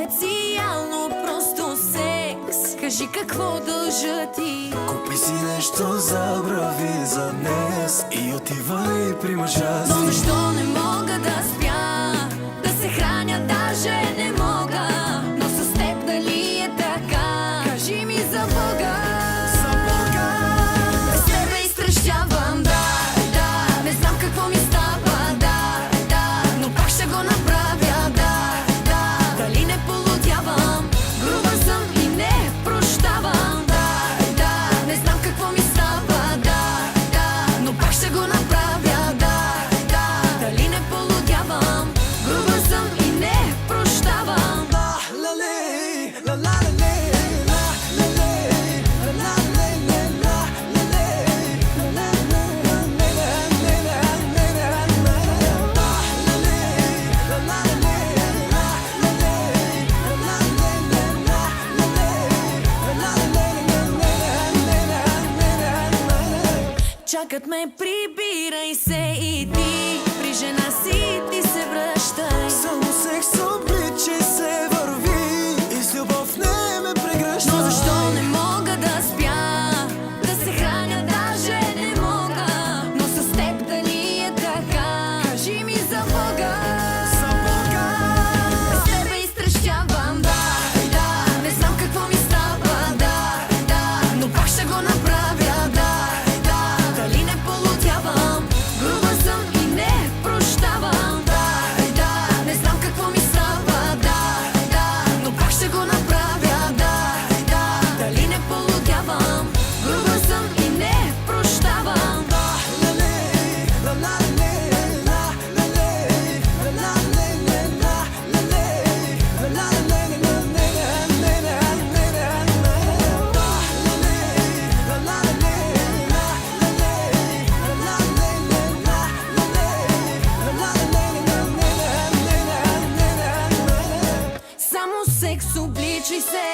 специално, просто секс. Кажи какво дължа ти. Купи си нещо забрави за днес и отивай при мъжа си. Но защо не мога да спя, да се храня даже не мога. Но с теб дали е така? Кажи ми за Бога. Без тебе изтрещявам, да. Не знам какво ми става, да. Но пак ще го направя, да. Дали не полудявам? Груба съм и не прощавам, да. Не знам какво ми става, да. Но пак ще го направя, да. Дали не полудявам? Груба съм и не прощавам. Чакат ме, прибирай се и ти. При жена си ти се връщай. Само секс обличай се, върви и с любов не ме прегръщай. Но защо не мога да спя, да се храня даже не мога. Но с теб дали е така? Кажи ми за Бога. Без тебе изтрещявам, да. Не знам какво ми става, да. Но пак ще го направя, да. Дали не полудявам? Груба съм и не прощавам, да. Не знам какво ми става, да. Но пак ще го направя, да. Дали не полудявам? Груба съм и не прощавам. Само секс, обличай се,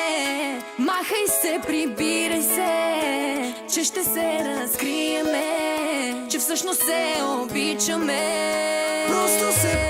махай се, прибирай се, че ще се разкриеме, че всъщност се обичаме. Просто се